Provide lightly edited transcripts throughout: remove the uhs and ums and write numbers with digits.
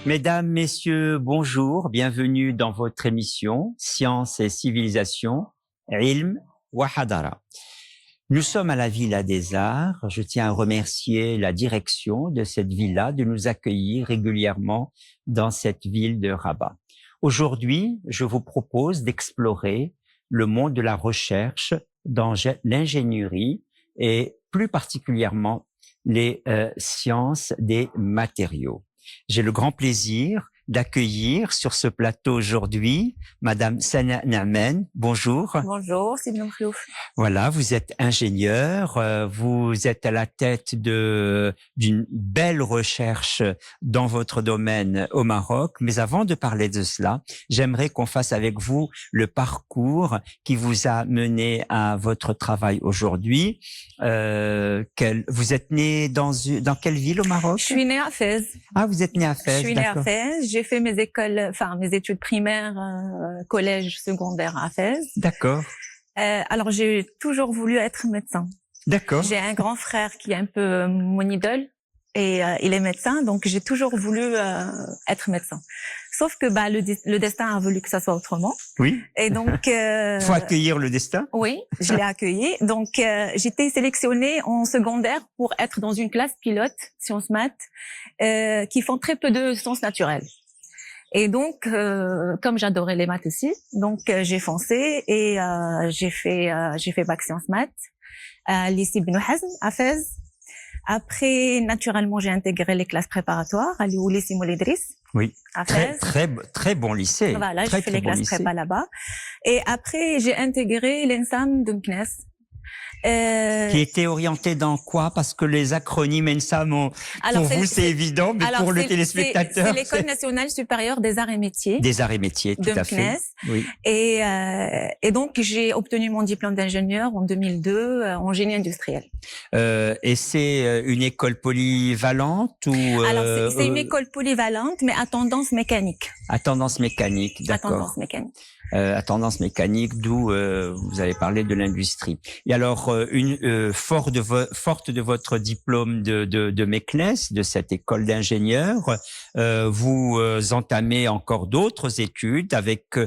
Mesdames, Messieurs, bonjour, bienvenue dans votre émission Science et Civilisation, Ilm wa Hadara. Nous sommes à la Villa des Arts. Je tiens à remercier la direction de cette villa de nous accueillir régulièrement dans cette ville de Rabat. Aujourd'hui, je vous propose d'explorer le monde de la recherche dans l'ingénierie et plus particulièrement les sciences des matériaux. J'ai le grand plaisir d'accueillir sur ce plateau aujourd'hui Madame Sana Naamen. Bonjour. Bonjour, c'est Ibn Khlouf. Voilà, vous êtes ingénieur, vous êtes à la tête d'une belle recherche dans votre domaine au Maroc. Mais avant de parler de cela, j'aimerais qu'on fasse avec vous le parcours qui vous a mené à votre travail aujourd'hui. Vous êtes né dans quelle ville au Maroc? Je suis née à Fès. Ah, vous êtes né à Fès. Je suis née à Fès. J'ai fait mes études primaires, collège, secondaire à Fès. D'accord. Alors, j'ai toujours voulu être médecin. D'accord. J'ai un grand frère qui est un peu mon idole et il est médecin, donc j'ai toujours voulu être médecin. Sauf que le destin a voulu que ça soit autrement. Oui. Et donc faut accueillir le destin. Oui, je l'ai accueilli. Donc j'étais sélectionnée en secondaire pour être dans une classe pilote sciences maths qui font très peu de sciences naturelles. Et donc comme j'adorais les maths aussi, donc j'ai foncé et j'ai fait bac sciences maths à lycée Ibn Hazm à Fès. Après, naturellement, j'ai intégré les classes préparatoires à lycée Moulay Idriss. Oui, à Fès. Très bon lycée. Voilà, j'ai fait les classes prépa là-bas. Et après, j'ai intégré l'ENSAM de Meknès. Qui était orienté dans quoi? Parce que les acronymes ENSAM, pour vous, c'est évident, mais pour le téléspectateur... C'est l'École nationale supérieure des arts et métiers. Des arts et métiers, tout à fait. Oui. Et donc, j'ai obtenu mon diplôme d'ingénieur en 2002 en génie industriel. Et c'est une école polyvalente ou... Alors, c'est une école polyvalente, mais à tendance mécanique. À tendance mécanique, d'accord. À tendance mécanique. À tendance mécanique, d'où vous avez parlé de l'industrie. Et alors, forte de votre diplôme de Meknès, de cette école d'ingénieur, vous entamez encore d'autres études avec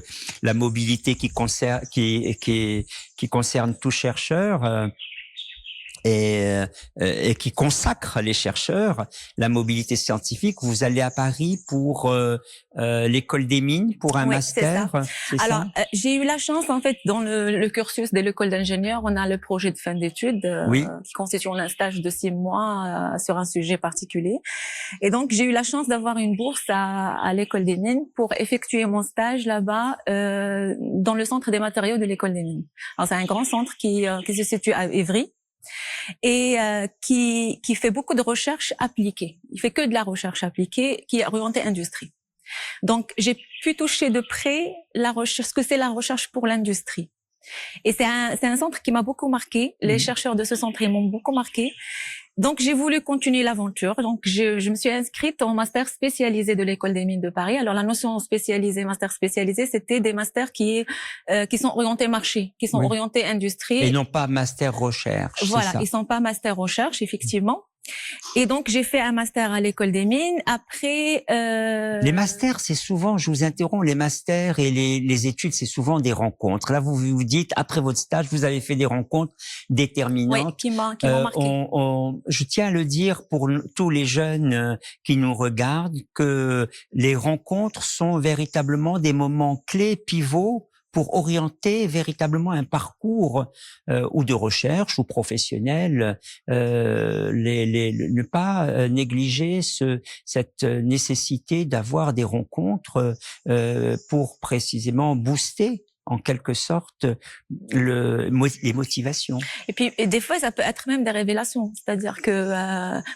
la mobilité qui concerne tout chercheur. Et qui consacre les chercheurs, la mobilité scientifique. Vous allez à Paris pour l'école des mines, pour un master. C'est ça. Alors, j'ai eu la chance, en fait, dans le cursus de l'école d'ingénieur, on a le projet de fin d'études qui consiste en un stage de 6 mois sur un sujet particulier. Et donc, j'ai eu la chance d'avoir une bourse à l'école des mines pour effectuer mon stage là-bas dans le centre des matériaux de l'école des mines. Alors, c'est un grand centre qui se situe à Évry. Et qui fait beaucoup de recherche appliquée. Il fait que de la recherche appliquée qui est orientée industrie. Donc, j'ai pu toucher de près ce que c'est la recherche pour l'industrie. Et c'est un centre qui m'a beaucoup marqué. Les chercheurs de ce centre, ils m'ont beaucoup marqué. Donc, j'ai voulu continuer l'aventure. Donc, je me suis inscrite en master spécialisé de l'école des mines de Paris. Alors, la notion spécialisée, master spécialisé, c'était des masters qui sont orientés marché, qui sont orientés industrie. Et non pas master recherche. Voilà, ils sont pas master recherche, effectivement. Et donc, j'ai fait un master à l'école des mines. Après... Les masters, c'est souvent, je vous interromps, les masters et les études, c'est souvent des rencontres. Là, vous vous dites, après votre stage, vous avez fait des rencontres déterminantes. Oui, qui m'ont marqué. Je tiens à le dire pour tous les jeunes qui nous regardent, que les rencontres sont véritablement des moments clés, pivots, pour orienter véritablement un parcours ou de recherche ou professionnel, ne pas négliger cette nécessité d'avoir des rencontres pour précisément booster en quelque sorte les motivations. Et puis des fois ça peut être même des révélations, c'est-à-dire que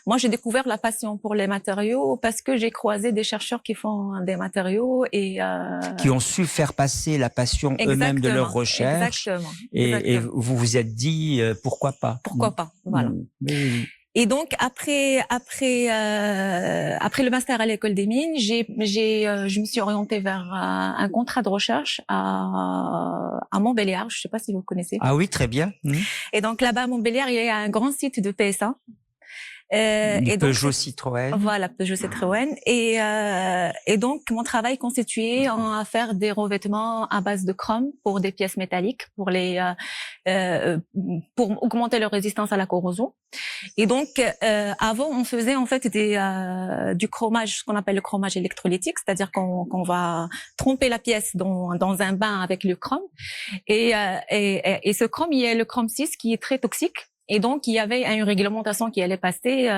moi j'ai découvert la passion pour les matériaux parce que j'ai croisé des chercheurs qui font des matériaux et qui ont su faire passer la passion eux-mêmes de leur recherche. Exactement. Et vous vous êtes dit pourquoi pas. Pourquoi pas, voilà. Et donc après le master à l'école des mines, je me suis orientée vers un contrat de recherche à Montbéliard. Je sais pas si vous connaissez. Ah oui, très bien. Et donc là-bas à Montbéliard, il y a un grand site de PSA. Et Peugeot Citroën. Voilà, Peugeot Citroën. Et donc, mon travail consistait à faire des revêtements à base de chrome pour des pièces métalliques, pour augmenter leur résistance à la corrosion. Et donc, avant, on faisait en fait du chromage, ce qu'on appelle le chromage électrolytique, c'est-à-dire qu'on va tremper la pièce dans un bain avec le chrome. Et ce chrome, il y a le chrome 6 qui est très toxique. Et donc, il y avait une réglementation qui allait passer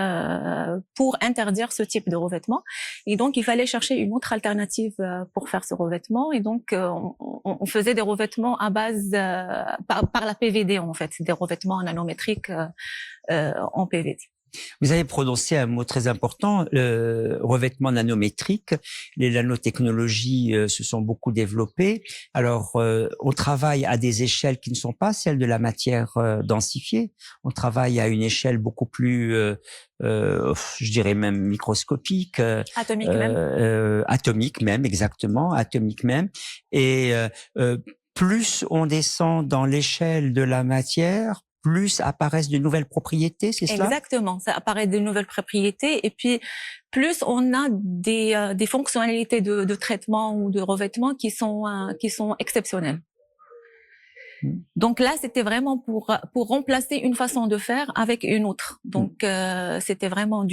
pour interdire ce type de revêtement. Et donc, il fallait chercher une autre alternative pour faire ce revêtement. Et donc, on faisait des revêtements à base par la PVD, en fait, des revêtements nanométriques en PVD. Vous avez prononcé un mot très important, revêtement nanométrique. Les nanotechnologies se sont beaucoup développées. Alors, on travaille à des échelles qui ne sont pas celles de la matière densifiée. On travaille à une échelle beaucoup plus, je dirais même microscopique. Atomique même. Atomique même, exactement, atomique même. Et plus on descend dans l'échelle de la matière, plus apparaissent de nouvelles propriétés, c'est cela? Exactement, ça apparaît de nouvelles propriétés et puis plus on a des fonctionnalités de traitement ou de revêtement qui sont exceptionnelles. Donc là, c'était vraiment pour remplacer une façon de faire avec une autre. Donc c'était vraiment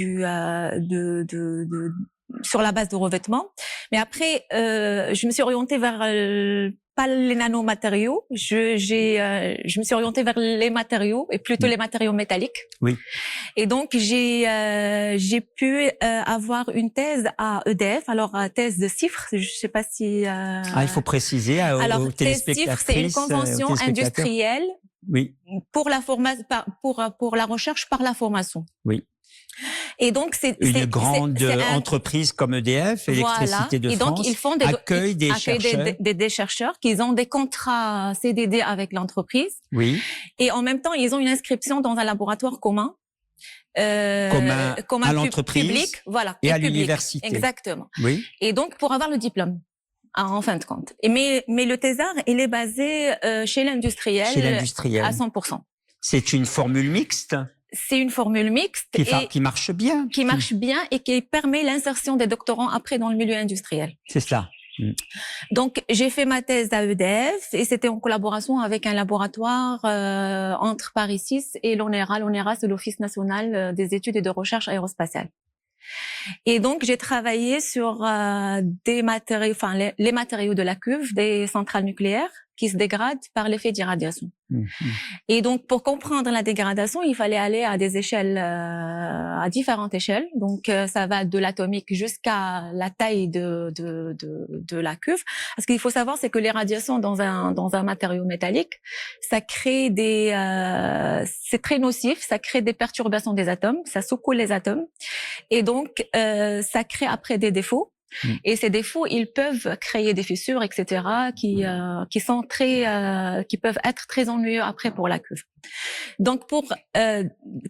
sur la base de revêtement. Mais après, je me suis orientée vers pas les nanomatériaux. Je me suis orientée vers les matériaux et plutôt les matériaux métalliques. Oui. Et donc j'ai pu avoir une thèse à EDF. Alors thèse de CIFRE, je sais pas si. Il faut préciser aux téléspectateurs. CIFRE, c'est une convention industrielle. Oui. Pour la pour la recherche par la formation. Oui. Et donc c'est une grande entreprise comme EDF, Électricité de France, donc ils font accueille des chercheurs qui ont des contrats CDD avec l'entreprise. Oui. Et en même temps, ils ont une inscription dans un laboratoire commun. Commun à l'entreprise public, voilà, et à l'université. Exactement. Oui. Et donc pour avoir le diplôme. En fin de compte. Mais le thésard, il est basé chez l'industriel. Chez l'industriel. À 100%. C'est une formule mixte. C'est une formule mixte qui marche bien. Qui marche bien et qui permet l'insertion des doctorants après dans le milieu industriel. C'est ça. Donc, j'ai fait ma thèse à EDF et c'était en collaboration avec un laboratoire entre Paris 6 et l'ONERA. L'ONERA, c'est l'Office national des études et de recherche aérospatiale. Et donc, j'ai travaillé sur des matériaux, enfin les matériaux de la cuve des centrales nucléaires qui se dégradent par l'effet d'irradiation. Et donc, pour comprendre la dégradation, il fallait aller à des échelles, à différentes échelles. Donc, ça va de l'atomique jusqu'à la taille de la cuve. Parce qu'il faut savoir, c'est que les radiations dans un matériau métallique, ça crée c'est très nocif, ça crée des perturbations des atomes, ça secoue les atomes. Et donc, ça crée après des défauts. Et ces défauts, ils peuvent créer des fissures, etc., qui peuvent être très ennuyeux après pour la cuve. Donc,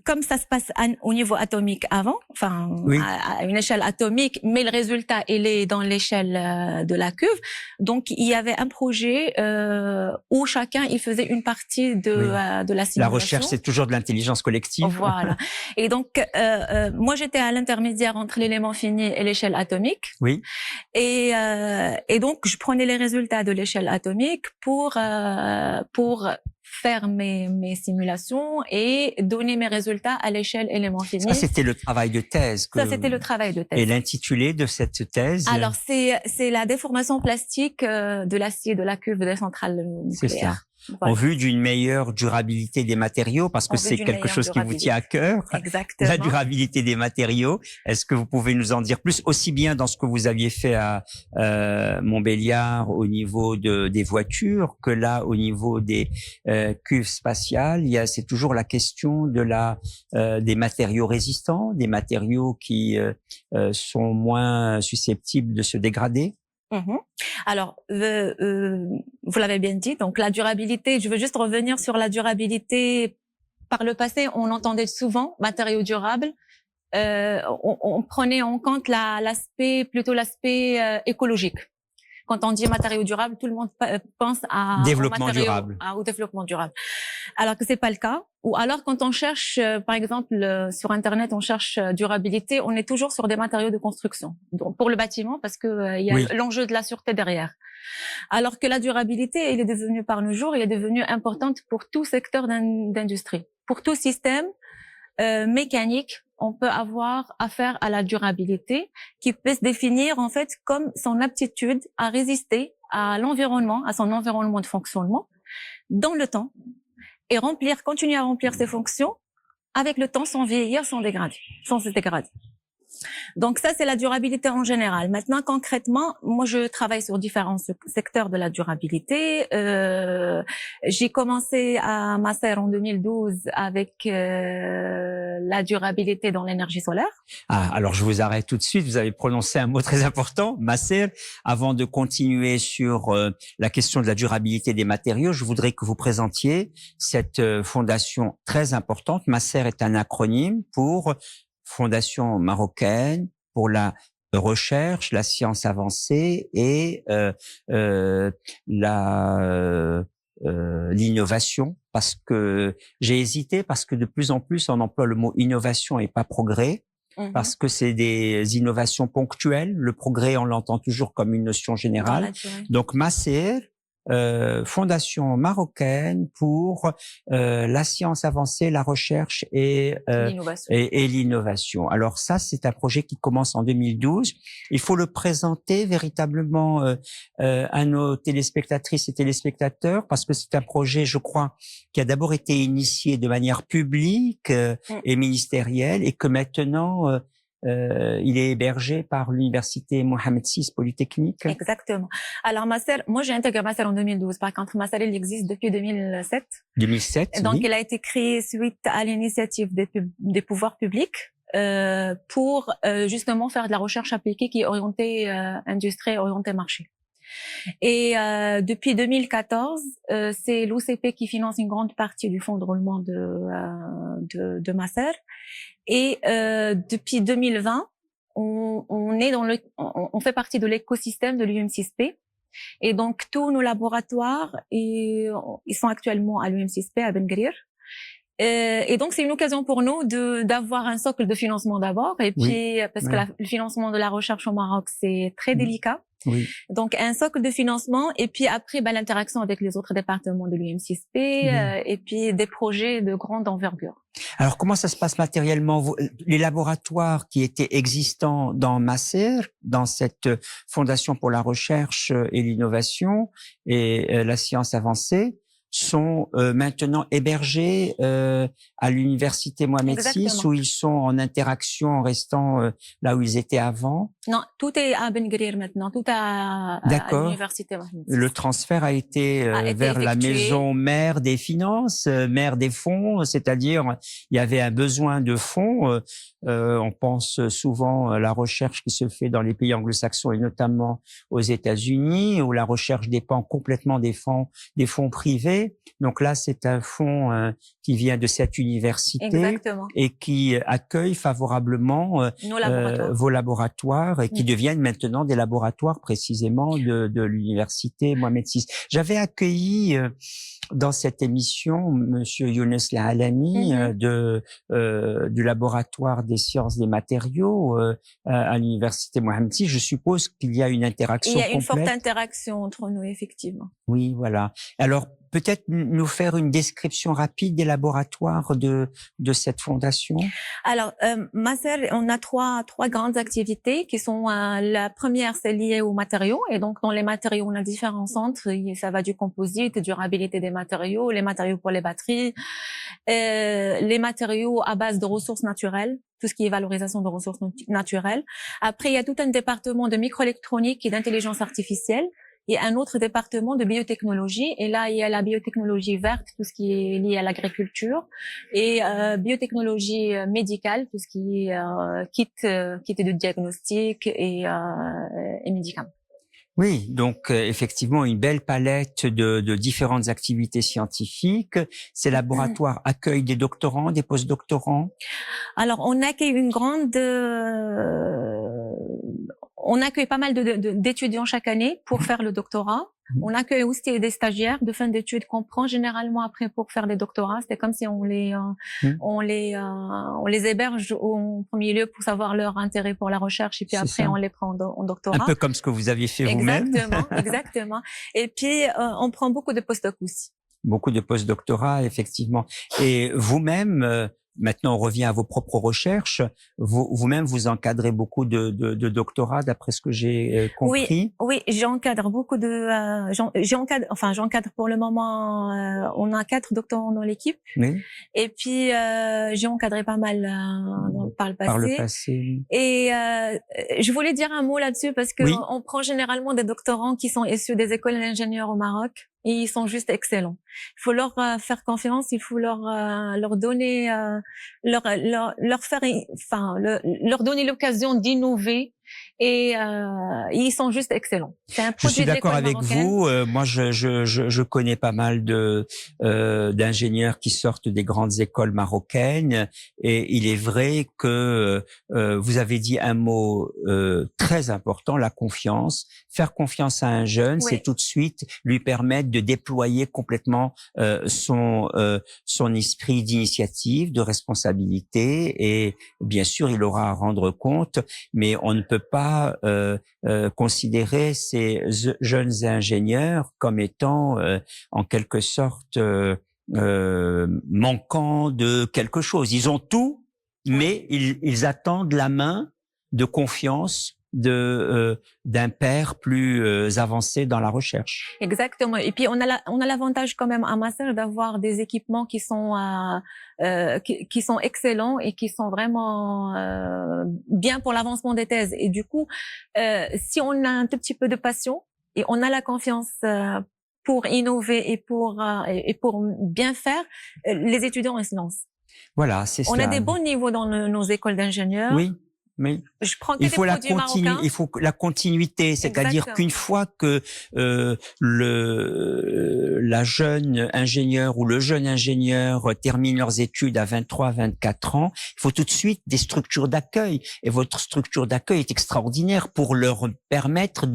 comme ça se passe au niveau atomique avant, enfin, oui. à une échelle atomique, mais le résultat, il est dans l'échelle de la cuve. Donc, il y avait un projet où chacun, il faisait une partie de la simulation. La recherche, c'est toujours de l'intelligence collective. Voilà. Et donc, moi, j'étais à l'intermédiaire entre l'élément fini et l'échelle atomique. Oui. Et donc, je prenais les résultats de l'échelle atomique pour faire mes simulations et donner mes résultats à l'échelle élément fini. Ça, c'était le travail de thèse. Ça, c'était le travail de thèse. Et l'intitulé de cette thèse? Alors, c'est la déformation plastique de l'acier de la cuve des centrales nucléaires. C'est ça. Voilà. En vue d'une meilleure durabilité des matériaux, parce que c'est quelque chose qui vous tient à cœur. Exactement. La durabilité des matériaux. Est-ce que vous pouvez nous en dire plus, aussi bien dans ce que vous aviez fait à Montbéliard au niveau des voitures que là au niveau des cuves spatiales? C'est toujours la question de des matériaux résistants, des matériaux qui sont moins susceptibles de se dégrader. Alors, vous l'avez bien dit, donc la durabilité, je veux juste revenir sur la durabilité. Par le passé, on entendait souvent matériaux durables. On prenait en compte l'aspect écologique. Quand on dit matériaux durables, tout le monde pense développement durable. Au développement durable. Alors que c'est pas le cas. Ou alors quand on cherche, par exemple, sur Internet, on cherche durabilité, on est toujours sur des matériaux de construction. Donc, pour le bâtiment, parce que il y a l'enjeu de la sûreté derrière. Alors que la durabilité, elle est devenue par nos jours, elle est devenue importante pour tout secteur d'industrie. Pour tout système mécanique, on peut avoir affaire à la durabilité qui peut se définir en fait comme son aptitude à résister à l'environnement, à son environnement de fonctionnement dans le temps et continuer à remplir ses fonctions avec le temps sans vieillir, sans se dégrader. Donc ça, c'est la durabilité en général. Maintenant, concrètement, moi, je travaille sur différents secteurs de la durabilité. J'ai commencé à Masser en 2012 avec la durabilité dans l'énergie solaire. Ah, alors je vous arrête tout de suite. Vous avez prononcé un mot très important, Masser. Avant de continuer sur la question de la durabilité des matériaux, je voudrais que vous présentiez cette fondation très importante. Masser est un acronyme pour Fondation marocaine pour la recherche, la science avancée et l'innovation. Parce que j'ai hésité, parce que de plus en plus on emploie le mot innovation et pas progrès. Parce que c'est des innovations ponctuelles. Le progrès, on l'entend toujours comme une notion générale. Donc Masser, fondation marocaine pour la science avancée, la recherche et l'innovation. Alors ça, c'est un projet qui commence en 2012. Il faut le présenter véritablement à nos téléspectatrices et téléspectateurs parce que c'est un projet, je crois, qui a d'abord été initié de manière publique et ministérielle et que maintenant il est hébergé par l'université Mohamed VI Polytechnique. Exactement. Alors Masser, moi j'ai intégré Masser en 2012. Par contre, Masser il existe depuis 2007. 2007. Donc oui. il a été créé suite à l'initiative des pouvoirs publics pour justement faire de la recherche appliquée qui est orientée industrie, orientée marché. Et depuis 2014, c'est l'OCP qui finance une grande partie du fonds de roulement de Masser. Et depuis 2020, on fait partie de l'écosystème de l'UM6P. Et donc tous nos laboratoires, ils sont actuellement à l'UM6P à Ben Guerir. Et donc c'est une occasion pour nous d'avoir un socle de financement d'abord, et puis parce que le financement de la recherche au Maroc c'est très délicat. Oui. Donc un socle de financement et puis après l'interaction avec les autres départements de l'UM6P et puis des projets de grande envergure. Alors comment ça se passe matériellement? Les laboratoires qui étaient existants dans Masser, dans cette fondation pour la recherche et l'innovation et la science avancée, sont maintenant hébergés à l'université Mohamed VI où ils sont en interaction en restant là où ils étaient avant? Non, tout est à Ben Guerir maintenant, tout à l'université Mohamed VI. Le transfert a été vers la maison mère des finances, mère des fonds, c'est-à-dire il y avait un besoin de fonds. On pense souvent à la recherche qui se fait dans les pays anglo-saxons et notamment aux États-Unis où la recherche dépend complètement des fonds privés. Donc là, c'est un fonds qui vient de cette université et qui accueille favorablement vos laboratoires et qui deviennent maintenant des laboratoires précisément de l'université Mohamed VI. J'avais accueilli dans cette émission Monsieur Younes Lahalani du laboratoire des sciences des matériaux à l'université Mohamed VI. Je suppose qu'il y a une interaction complète. Il y a une forte interaction entre nous, effectivement. Oui, voilà. Alors, peut-être nous faire une description rapide des laboratoires de cette fondation. Alors, Masser, on a trois grandes activités qui sont la première, c'est lié aux matériaux. Et donc, dans les matériaux, on a différents centres. Ça va du composite, durabilité des matériaux, les matériaux pour les batteries, les matériaux à base de ressources naturelles, tout ce qui est valorisation de ressources naturelles. Après, il y a tout un département de microélectronique et d'intelligence artificielle. Il y a un autre département de biotechnologie et là il y a la biotechnologie verte, tout ce qui est lié à l'agriculture, et biotechnologie médicale, tout ce qui est kit de diagnostic et médicaments. Oui, donc effectivement une belle palette de différentes activités scientifiques. Ces laboratoires accueillent des doctorants, des postdoctorants. Alors on accueille On accueille pas mal d'étudiants chaque année pour faire le doctorat. On accueille aussi des stagiaires de fin d'études qu'on prend généralement après pour faire des doctorats. C'est comme si on les héberge au premier lieu pour savoir leur intérêt pour la recherche et puis après on les prend en doctorat. Un peu comme ce que vous aviez fait vous-même. Exactement. Et puis on prend beaucoup de postdocs aussi. Beaucoup de postdoctorats, effectivement. Et vous-même, maintenant on revient à vos propres recherches, vous-même vous encadrez beaucoup de doctorats, d'après ce que j'ai compris. Oui, j'encadre beaucoup j'encadre pour le moment, on a 4 doctorants dans l'équipe. Oui. Et puis j'ai encadré pas mal par le passé. Par le passé. Et je voulais dire un mot là-dessus parce que on prend généralement des doctorants qui sont issus des écoles d'ingénieurs au Maroc. Et ils sont juste excellents. Il faut leur faire confiance, il faut leur donner, leur donner l'occasion d'innover. Et ils sont juste excellents. C'est un produit. Je suis d'accord avec vous. Moi, je connais pas mal d'ingénieurs qui sortent des grandes écoles marocaines, et il est vrai que vous avez dit un mot très important, la confiance. Faire confiance à un jeune, c'est tout de suite lui permettre de déployer complètement son esprit d'initiative, de responsabilité, et bien sûr, il aura à rendre compte, mais on ne peut pas considérer ces jeunes ingénieurs comme étant en quelque sorte manquant de quelque chose. Ils ont tout, mais ils attendent la main de confiance d'un père plus avancé dans la recherche. Exactement. Et puis on a l'avantage quand même à Master d'avoir des équipements qui sont excellents et qui sont vraiment bien pour l'avancement des thèses. Et du coup, si on a un tout petit peu de passion et on a la confiance pour innover et pour bien faire, les étudiants ils se lancent. Voilà, c'est ça. On a des bons niveaux dans nos écoles d'ingénieurs. Oui. Mais il faut la continuité, c'est-à-dire qu'une fois que la jeune ingénieure ou le jeune ingénieur termine leurs études à 23, 24 ans, il faut tout de suite des structures d'accueil. Et votre structure d'accueil est extraordinaire pour leur permettre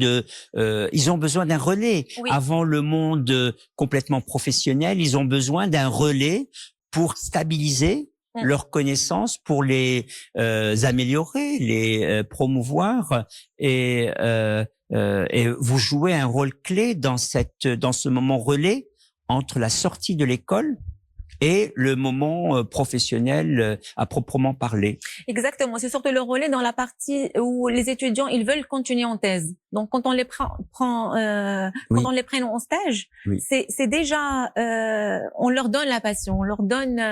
ils ont besoin d'un relais. Oui. Avant le monde complètement professionnel, ils ont besoin d'un relais pour stabiliser leurs connaisses, pour les améliorer, les promouvoir, et vous jouez un rôle clé dans ce moment relais entre la sortie de l'école et le moment professionnel à proprement parler. Exactement, c'est surtout le relais dans la partie où les étudiants ils veulent continuer en thèse. Donc quand on les quand on les prend en stage, c'est déjà on leur donne la passion, on leur donne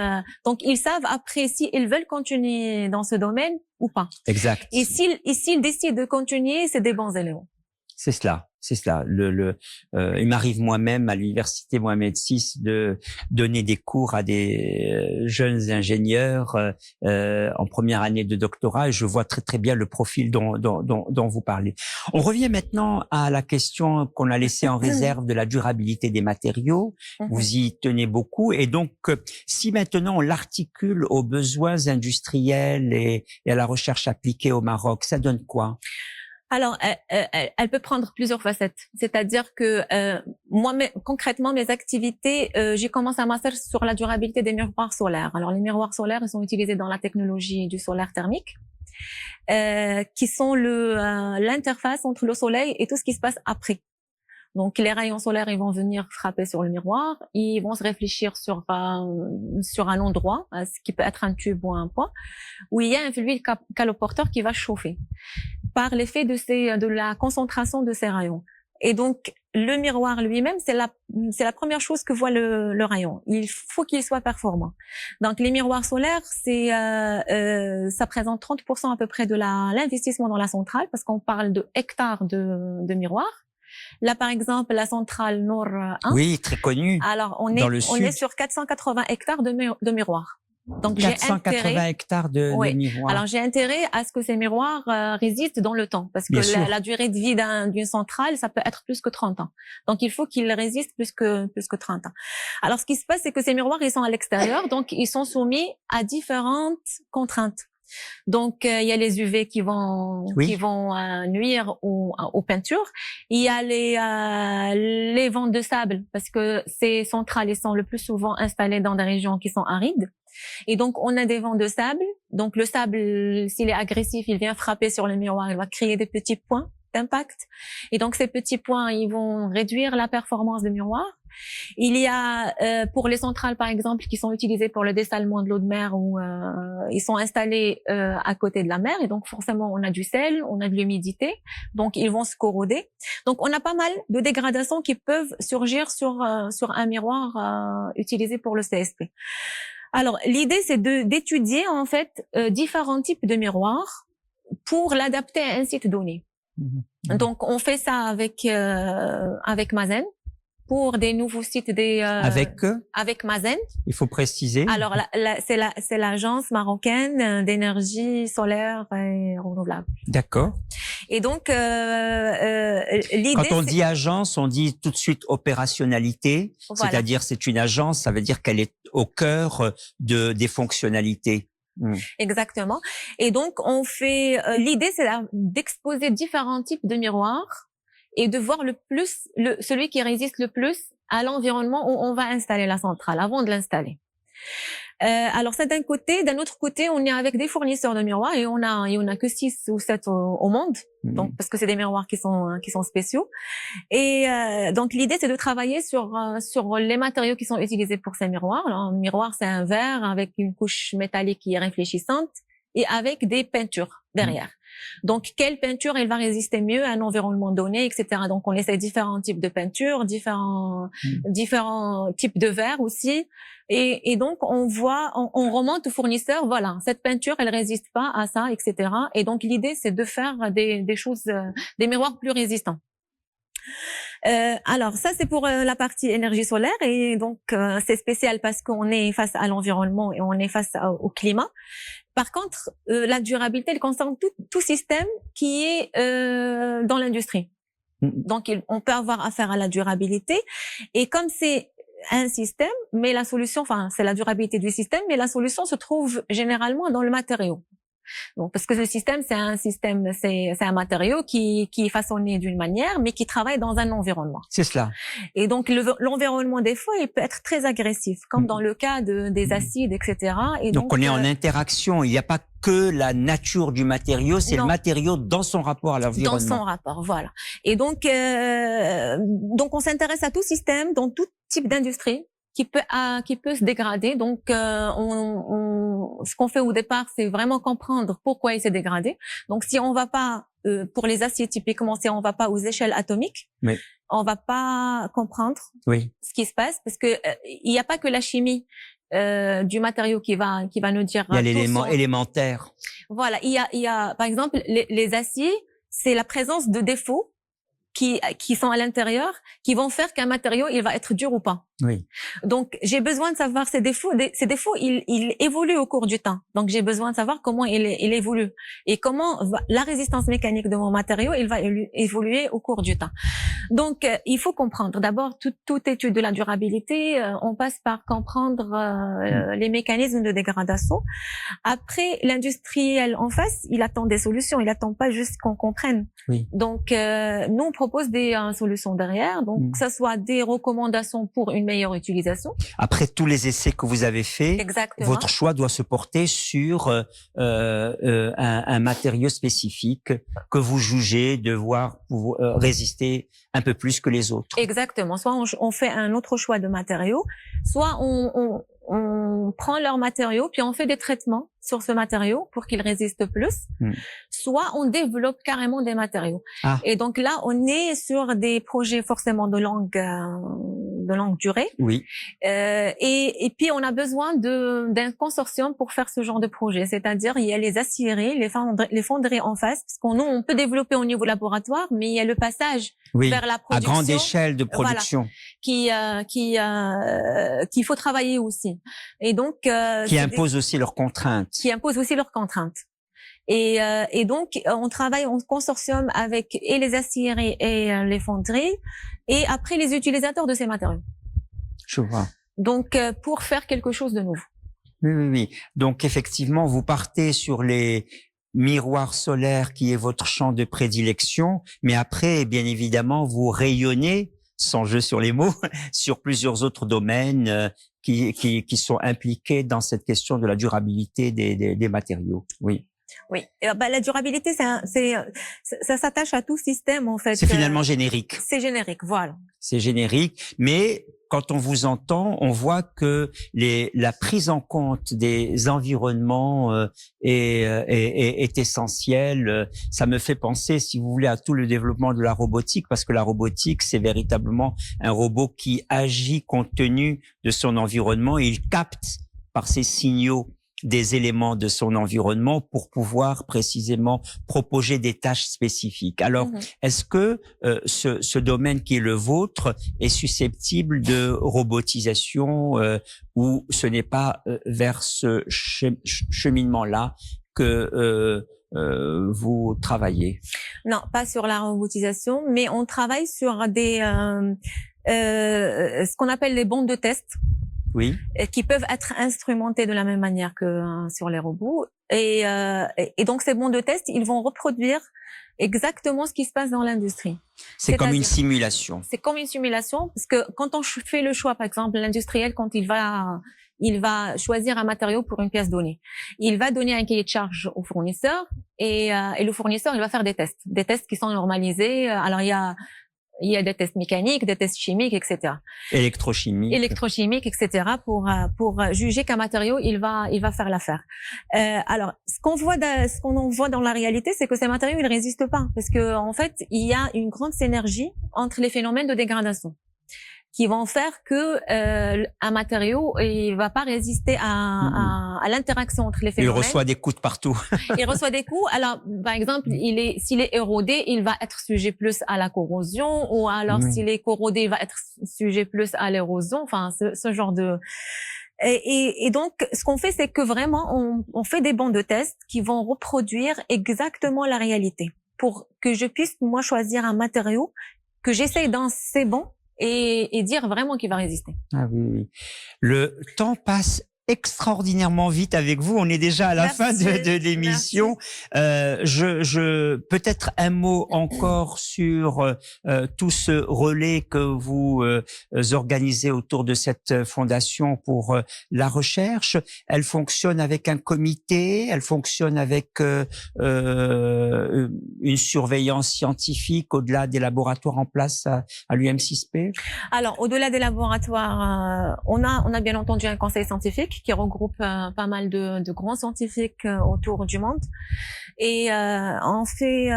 donc ils savent après si ils veulent continuer dans ce domaine ou pas. Exact. Et s'ils décident de continuer, c'est des bons éléments. C'est cela. C'est cela. Il m'arrive moi-même à l'université Mohamed VI de donner des cours à des jeunes ingénieurs en première année de doctorat, et je vois très très bien le profil dont vous parlez. On revient maintenant à la question qu'on a laissée en réserve de la durabilité des matériaux. Vous y tenez beaucoup, et donc si maintenant on l'articule aux besoins industriels et à la recherche appliquée au Maroc, ça donne quoi? Alors, elle peut prendre plusieurs facettes. C'est-à-dire que moi, concrètement, mes activités, j'ai commencé un master sur la durabilité des miroirs solaires. Alors, les miroirs solaires, ils sont utilisés dans la technologie du solaire thermique, qui sont l'interface entre le soleil et tout ce qui se passe après. Donc, les rayons solaires, ils vont venir frapper sur le miroir, ils vont se réfléchir sur un endroit, ce qui peut être un tube ou un point, où il y a un fluide caloporteur qui va chauffer par l'effet de la concentration de ces rayons. Et donc, le miroir lui-même, c'est la première chose que voit le rayon. Il faut qu'il soit performant. Donc, les miroirs solaires, ça présente 30% à peu près de l'investissement dans la centrale, parce qu'on parle de hectares de miroirs. Là, par exemple, la centrale Nour 1. Oui, très connue. Alors, on est sur 480 hectares de miroirs. Donc, 480 hectares de miroirs. Alors, j'ai intérêt à ce que ces miroirs résistent dans le temps, parce que la durée de vie d'une centrale, ça peut être plus que 30 ans. Donc, il faut qu'ils résistent plus que 30 ans. Alors, ce qui se passe, c'est que ces miroirs, ils sont à l'extérieur, donc ils sont soumis à différentes contraintes. Donc, il y a les UV qui vont nuire aux peintures. Il y a les vents de sable, parce que ces centrales, ils sont le plus souvent installées dans des régions qui sont arides. Et donc, on a des vents de sable. Donc, le sable, s'il est agressif, il vient frapper sur le miroir, il va créer des petits points d'impact. Et donc, ces petits points, ils vont réduire la performance du miroir. Il y a, pour les centrales, par exemple, qui sont utilisées pour le dessalement de l'eau de mer, où ils sont installés à côté de la mer. Et donc, forcément, on a du sel, on a de l'humidité. Donc, ils vont se corroder. Donc, on a pas mal de dégradations qui peuvent surgir sur un miroir utilisé pour le CSP. Alors, l'idée, c'est d'étudier, en fait, différents types de miroirs pour l'adapter à un site donné. Donc, on fait ça avec Mazen pour des nouveaux sites avec Mazen. Il faut préciser. Alors, c'est l'agence marocaine d'énergie solaire et renouvelable. D'accord. Et donc, l'idée, quand on dit agence, on dit tout de suite opérationnalité. Voilà. C'est-à-dire, c'est une agence, ça veut dire qu'elle est au cœur des fonctionnalités. Exactement. Et donc, on fait. L'idée, c'est d'exposer différents types de miroirs et de voir celui qui résiste le plus à l'environnement où on va installer la centrale avant de l'installer. Alors ça d'un côté, d'un autre côté, on est avec des fournisseurs de miroirs et on a que 6 ou 7 au monde, donc parce que c'est des miroirs qui sont spéciaux. Et donc l'idée c'est de travailler sur les matériaux qui sont utilisés pour ces miroirs. Alors, un miroir c'est un verre avec une couche métallique qui est réfléchissante et avec des peintures derrière. Donc, quelle peinture elle va résister mieux à un environnement donné, etc. Donc, on essaie différents types de peintures, différents types de verres aussi. Et donc, on remonte au fournisseur, voilà, cette peinture, elle résiste pas à ça, etc. Et donc, l'idée, c'est de faire des choses, des miroirs plus résistants. Alors ça c'est pour la partie énergie solaire et donc c'est spécial parce qu'on est face à l'environnement et on est face au climat. Par contre, la durabilité elle concerne tout système qui est dans l'industrie. Donc on peut avoir affaire à la durabilité et comme c'est un système, mais la solution, enfin c'est la durabilité du système, mais la solution se trouve généralement dans le matériau. Donc, parce que le système, c'est un matériau qui est façonné d'une manière, mais qui travaille dans un environnement. C'est cela. Et donc, l'environnement, des fois, il peut être très agressif, comme dans le cas des acides, etc. Et donc on est en interaction. Il n'y a pas que la nature du matériau, c'est le matériau dans son rapport à l'environnement. Dans son rapport, voilà. Et donc on s'intéresse à tout système, dans tout type d'industrie qui peut se dégrader. Donc, ce qu'on fait au départ, c'est vraiment comprendre pourquoi il s'est dégradé. Donc, si on va pas, pour les aciers typiquement, si on va pas aux échelles atomiques, on va pas comprendre ce qui se passe, parce que il n'y a pas que la chimie du matériau qui va nous dire. Il y a l'élément élémentaire. Voilà, il y a par exemple les aciers, c'est la présence de défauts qui sont à l'intérieur, qui vont faire qu'un matériau, il va être dur ou pas. Oui. Donc, j'ai besoin de savoir ces défauts. Ces défauts, ils évoluent au cours du temps. Donc, j'ai besoin de savoir comment il évolue et comment la résistance mécanique de mon matériau, il va évoluer au cours du temps. Donc, il faut comprendre. D'abord, toute étude de la durabilité, on passe par comprendre les mécanismes de dégradation. Après, l'industriel en face, il attend des solutions. Il attend pas juste qu'on comprenne. Oui. Donc, nous, on propose des solutions derrière. Donc, que ça soit des recommandations pour une meilleure utilisation. Après tous les essais que vous avez faits, votre choix doit se porter sur un matériau spécifique que vous jugez devoir résister un peu plus que les autres. Exactement. Soit on fait un autre choix de matériaux, soit on prend leur matériau puis on fait des traitements sur ce matériau pour qu'il résiste plus, soit on développe carrément des matériaux. Et donc là, on est sur des projets forcément de longue durée. Oui. Et puis on a besoin d'un consortium pour faire ce genre de projet. C'est-à-dire il y a les aciéries, les fonderies en face, parce on peut développer au niveau laboratoire, mais il y a le passage vers la production à grande échelle de production, voilà, qu'il faut travailler aussi. Et donc qui impose aussi leurs contraintes. Et donc, on travaille en consortium avec et les aciéries et les fonderies, et après les utilisateurs de ces matériaux. Je vois. Donc, pour faire quelque chose de nouveau. Oui, oui, oui. Donc, effectivement, vous partez sur les miroirs solaires qui est votre champ de prédilection, mais après, bien évidemment, vous rayonnez, sans jeu sur les mots, sur plusieurs autres domaines qui sont impliqués dans cette question de la durabilité des matériaux. Oui. Oui, la durabilité, ça s'attache à tout système en fait. C'est finalement générique. C'est générique, voilà. C'est générique, mais quand on vous entend, on voit que la prise en compte des environnements est essentielle. Ça me fait penser, si vous voulez, à tout le développement de la robotique, parce que la robotique, c'est véritablement un robot qui agit compte tenu de son environnement et il capte par ses signaux des éléments de son environnement pour pouvoir précisément proposer des tâches spécifiques. Alors, est-ce que ce domaine qui est le vôtre est susceptible de robotisation ou ce n'est pas vers ce cheminement-là que vous travaillez? Non, pas sur la robotisation, mais on travaille sur des ce qu'on appelle les bandes de test. Oui. Qui peuvent être instrumentés de la même manière que sur les robots. Et donc, ces bons de test, ils vont reproduire exactement ce qui se passe dans l'industrie. C'est comme une simulation. C'est comme une simulation, parce que quand on fait le choix, par exemple, l'industriel, quand il va choisir un matériau pour une pièce donnée, il va donner un cahier de charge au fournisseur et le fournisseur, il va faire des tests qui sont normalisés. Alors, il y a des tests mécaniques, des tests chimiques, etc. Électrochimiques, etc. pour juger qu'un matériau il va faire l'affaire. Alors, ce qu'on voit dans la réalité, c'est que ces matériaux ils résistent pas, parce que en fait il y a une grande synergie entre les phénomènes de dégradation qui vont faire que un matériau il va pas résister à l'interaction entre les phénomènes. Il reçoit des coups de partout. Il reçoit des coups. Alors, par exemple, s'il est érodé, il va être sujet plus à la corrosion, ou alors s'il est corrodé, il va être sujet plus à l'érosion. Enfin, ce genre de. Et donc, ce qu'on fait, c'est que vraiment, on fait des bancs de tests qui vont reproduire exactement la réalité, pour que je puisse moi choisir un matériau que j'essaye dans ces bancs et dire vraiment qu'il va résister. Ah oui, oui. Le temps passe extraordinairement vite avec vous. On est déjà à la fin de l'émission. Peut-être un mot encore sur tout ce relais que vous organisez autour de cette fondation pour la recherche. Elle fonctionne avec un comité, elle fonctionne avec une surveillance scientifique au-delà des laboratoires en place à l'UM6P. Alors, au-delà des laboratoires, on a bien entendu un conseil scientifique qui regroupe pas mal de grands scientifiques autour du monde, et on fait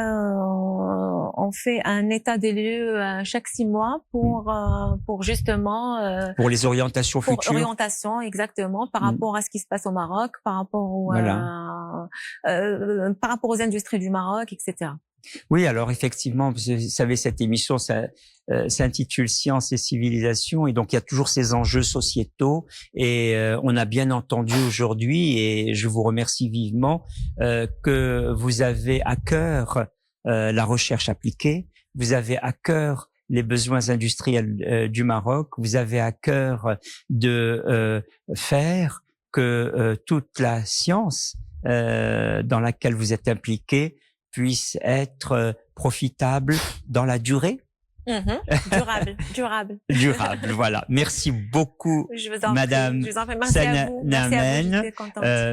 un état des lieux chaque 6 mois pour justement pour les orientations futures. Pour orientation, exactement, par rapport à ce qui se passe au Maroc, par rapport par rapport aux industries du Maroc, etc. Oui, alors effectivement, vous savez, cette émission s'intitule Science et civilisation, et donc il y a toujours ces enjeux sociétaux, et on a bien entendu aujourd'hui, et je vous remercie vivement, que vous avez à cœur la recherche appliquée, vous avez à cœur les besoins industriels du Maroc, vous avez à cœur de faire que toute la science dans laquelle vous êtes impliqué puisse être profitable dans la durée. Durable, voilà. Merci beaucoup, Madame Sana Namen.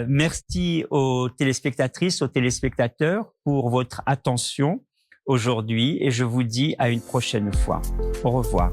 Merci aux téléspectatrices, aux téléspectateurs pour votre attention aujourd'hui, et je vous dis à une prochaine fois. Au revoir.